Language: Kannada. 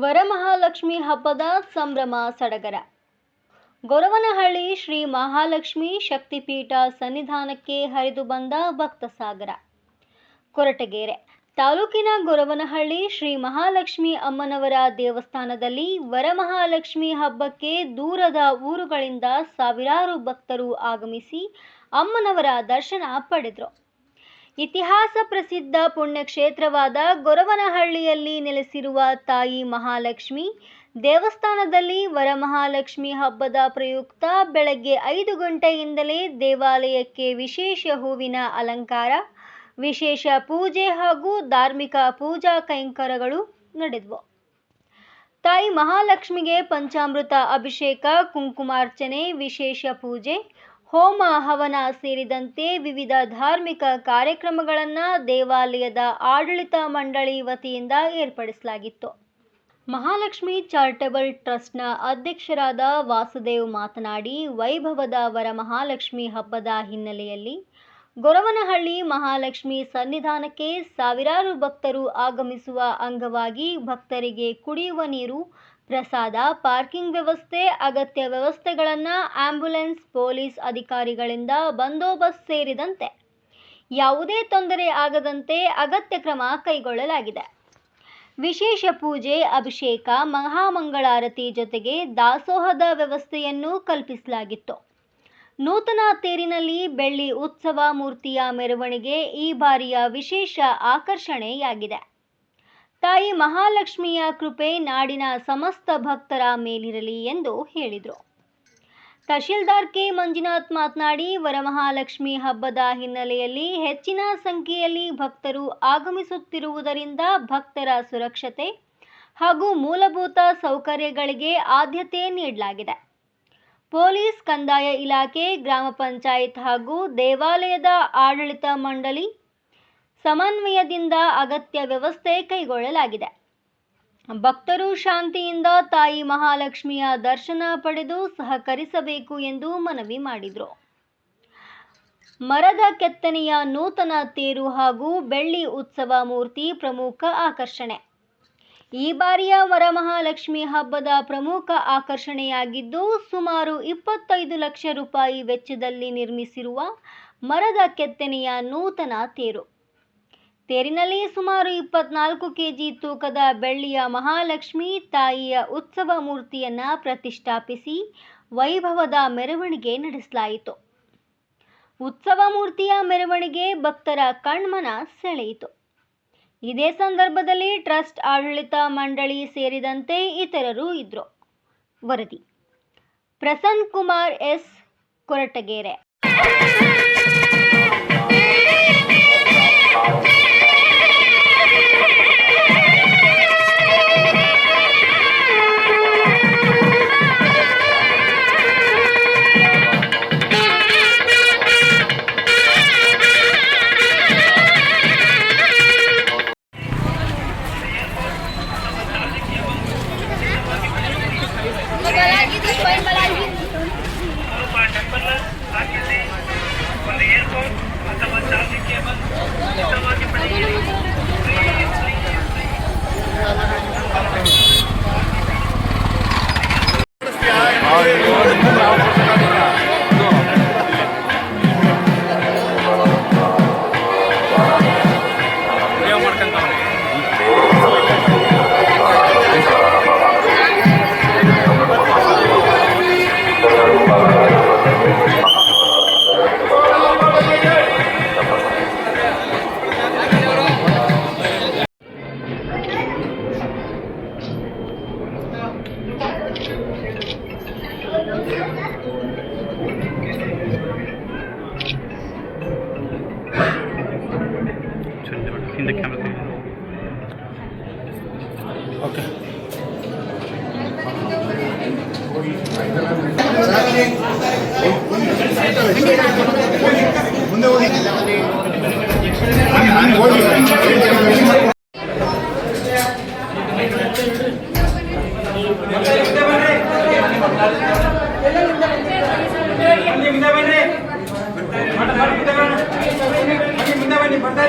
ವರಮಹಾಲಕ್ಷ್ಮಿ ಹಬ್ಬದ ಸಂಭ್ರಮ ಸಡಗರ. ಗೊರವನಹಳ್ಳಿ ಶ್ರೀ ಮಹಾಲಕ್ಷ್ಮಿ ಶಕ್ತಿಪೀಠ ಸನ್ನಿಧಾನಕ್ಕೆ ಹರಿದು ಬಂದ ಭಕ್ತಸಾಗರ. ಕೊರಟಗೆರೆ ತಾಲೂಕಿನ ಗೊರವನಹಳ್ಳಿ ಶ್ರೀ ಮಹಾಲಕ್ಷ್ಮಿ ಅಮ್ಮನವರ ದೇವಸ್ಥಾನದಲ್ಲಿ ವರಮಹಾಲಕ್ಷ್ಮಿ ಹಬ್ಬಕ್ಕೆ ದೂರದ ಊರುಗಳಿಂದ ಸಾವಿರಾರು ಭಕ್ತರು ಆಗಮಿಸಿ ಅಮ್ಮನವರ ದರ್ಶನ ಪಡೆದರು. ಇತಿಹಾಸ ಪ್ರಸಿದ್ಧ ಪುಣ್ಯಕ್ಷೇತ್ರವಾದ ಗೊರವನಹಳ್ಳಿಯಲ್ಲಿ ನೆಲೆಸಿರುವ ತಾಯಿ ಮಹಾಲಕ್ಷ್ಮಿ ದೇವಸ್ಥಾನದಲ್ಲಿ ವರಮಹಾಲಕ್ಷ್ಮಿ ಹಬ್ಬದ ಪ್ರಯುಕ್ತ ಬೆಳಗ್ಗೆ 5 ಗಂಟೆಯಿಂದಲೇ ದೇವಾಲಯಕ್ಕೆ ವಿಶೇಷ ಹೂವಿನ ಅಲಂಕಾರ, ವಿಶೇಷ ಪೂಜೆ ಹಾಗೂ ಧಾರ್ಮಿಕ ಪೂಜಾ ಕೈಂಕರ್ಯಗಳು ನಡೆದವು. ತಾಯಿ ಮಹಾಲಕ್ಷ್ಮಿಗೆ ಪಂಚಾಮೃತ ಅಭಿಷೇಕ, ಕುಂಕುಮಾರ್ಚನೆ, ವಿಶೇಷ ಪೂಜೆ, ಹೋಮ ಹವನ ಸೇರಿದಂತೆ ವಿವಿಧ ಧಾರ್ಮಿಕ ಕಾರ್ಯಕ್ರಮಗಳನ್ನು ದೇವಾಲಯದ ಆಡಳಿತ ಮಂಡಳಿ ವತಿಯಿಂದ ಏರ್ಪಡಿಸಲಾಗಿತ್ತು. ಮಹಾಲಕ್ಷ್ಮಿ ಚಾರಿಟಬಲ್ ಟ್ರಸ್ಟ್ನ ಅಧ್ಯಕ್ಷರಾದ ವಾಸುದೇವ್ ಮಾತನಾಡಿ, ವೈಭವದ ವರಮಹಾಲಕ್ಷ್ಮಿ ಹಬ್ಬದ ಹಿನ್ನೆಲೆಯಲ್ಲಿ ಗೊರವನಹಳ್ಳಿ ಮಹಾಲಕ್ಷ್ಮಿ ಸನ್ನಿಧಾನಕ್ಕೆ ಸಾವಿರಾರು ಭಕ್ತರು ಆಗಮಿಸುವ ಅಂಗವಾಗಿ ಭಕ್ತರಿಗೆ ಕುಡಿಯುವ ನೀರು, ಪ್ರಸಾದ, ಪಾರ್ಕಿಂಗ್ ವ್ಯವಸ್ಥೆ, ಅಗತ್ಯ ವ್ಯವಸ್ಥೆಗಳನ್ನು ಆಂಬ್ಯುಲೆನ್ಸ್, ಪೊಲೀಸ್ ಅಧಿಕಾರಿಗಳಿಂದ ಬಂದೋಬಸ್ತ್ ಸೇರಿದಂತೆ ಯಾವುದೇ ತೊಂದರೆ ಆಗದಂತೆ ಅಗತ್ಯ ಕ್ರಮ ಕೈಗೊಳ್ಳಲಾಗಿದೆ. ವಿಶೇಷ ಪೂಜೆ, ಅಭಿಷೇಕ, ಮಹಾಮಂಗಳಾರತಿ ಜೊತೆಗೆ ದಾಸೋಹದ ವ್ಯವಸ್ಥೆಯನ್ನು ಕಲ್ಪಿಸಲಾಗಿತ್ತು. ನೂತನ ತೇರಿನಲ್ಲಿ ಬೆಳ್ಳಿ ಉತ್ಸವ ಮೂರ್ತಿಯ ಮೆರವಣಿಗೆ ಈ ಬಾರಿಯ ವಿಶೇಷ ಆಕರ್ಷಣೆಯಾಗಿದೆ. ತಾಯಿ ಮಹಾಲಕ್ಷ್ಮಿಯ ಕೃಪೆ ನಾಡಿನ ಸಮಸ್ತ ಭಕ್ತರ ಮೇಲಿರಲಿ ಎಂದು ಹೇಳಿದರು. ತಹಶೀಲ್ದಾರ್ ಕೆ ಮಂಜುನಾಥ್ ಮಾತನಾಡಿ, ವರಮಹಾಲಕ್ಷ್ಮಿ ಹಬ್ಬದ ಹಿನ್ನೆಲೆಯಲ್ಲಿ ಹೆಚ್ಚಿನ ಸಂಖ್ಯೆಯಲ್ಲಿ ಭಕ್ತರು ಆಗಮಿಸುತ್ತಿರುವುದರಿಂದ ಭಕ್ತರ ಸುರಕ್ಷತೆ ಹಾಗೂ ಮೂಲಭೂತ ಸೌಕರ್ಯಗಳಿಗೆ ಆದ್ಯತೆ ನೀಡಲಾಗಿದೆ. ಪೊಲೀಸ್, ಕಂದಾಯ ಇಲಾಖೆ, ಗ್ರಾಮ ಪಂಚಾಯತ್ ಹಾಗೂ ದೇವಾಲಯದ ಆಡಳಿತ ಮಂಡಳಿ ಸಮನ್ವಯದಿಂದ ಅಗತ್ಯ ವ್ಯವಸ್ಥೆ ಕೈಗೊಳ್ಳಲಾಗಿದೆ. ಭಕ್ತರು ಶಾಂತಿಯಿಂದ ತಾಯಿ ಮಹಾಲಕ್ಷ್ಮಿಯ ದರ್ಶನ ಪಡೆದು ಸಹಕರಿಸಬೇಕು ಎಂದು ಮನವಿ ಮಾಡಿದರು. ಮರದ ಕೆತ್ತನೆಯ ನೂತನ ತೇರು ಹಾಗೂ ಬೆಳ್ಳಿ ಉತ್ಸವ ಮೂರ್ತಿ ಪ್ರಮುಖ ಆಕರ್ಷಣೆ. ಈ ಬಾರಿಯ ವರಮಹಾಲಕ್ಷ್ಮಿ ಹಬ್ಬದ ಪ್ರಮುಖ ಆಕರ್ಷಣೆಯಾಗಿದ್ದು, ಸುಮಾರು 25 ಲಕ್ಷ ರೂಪಾಯಿ ವೆಚ್ಚದಲ್ಲಿ ನಿರ್ಮಿಸಿರುವ ಮರದ ಕೆತ್ತನೆಯ ನೂತನ ತೇರು. ತೇರಿನಲ್ಲಿ ಸುಮಾರು 24 ಕೆಜಿ ತೂಕದ ಬೆಳ್ಳಿಯ ಮಹಾಲಕ್ಷ್ಮಿ ತಾಯಿಯ ಉತ್ಸವ ಮೂರ್ತಿಯನ್ನು ಪ್ರತಿಷ್ಠಾಪಿಸಿ ವೈಭವದ ಮೆರವಣಿಗೆ ನಡೆಸಲಾಯಿತು. ಉತ್ಸವ ಮೂರ್ತಿಯ ಮೆರವಣಿಗೆ ಭಕ್ತರ ಕಣ್ಮನ ಸೆಳೆಯಿತು. ಇದೇ ಸಂದರ್ಭದಲ್ಲಿ ಟ್ರಸ್ಟ್ ಆಡಳಿತ ಮಂಡಳಿ ಸೇರಿದಂತೆ ಇತರರು ಇದ್ದರು. ವರದಿ Prasanna Kumar S, Koratagere. In the camera. Okay. ಮುಂದೆ ಬನ್ನಿ ಬರ್ತಾ